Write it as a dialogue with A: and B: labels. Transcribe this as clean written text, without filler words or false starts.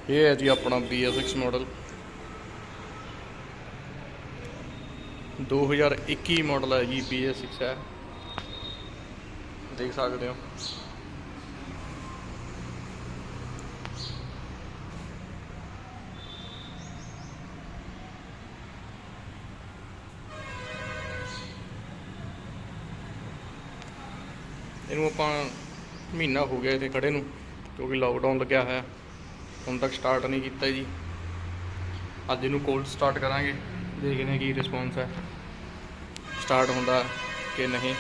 A: ये है जी अपना Bs6 मॉडल 2021 मॉडल है जी। Bs6 है, देख सकते हो। इनू आपां महीना हो गया इत्थे खड़े नूं, क्योंकि लॉकडाउन लग्या है, हुण तक स्टार्ट नहीं किया जी। अज इनू कोल्ड स्टार्ट करांगे, देखने की रिस्पॉन्स है, स्टार्ट होंदा कि नहीं।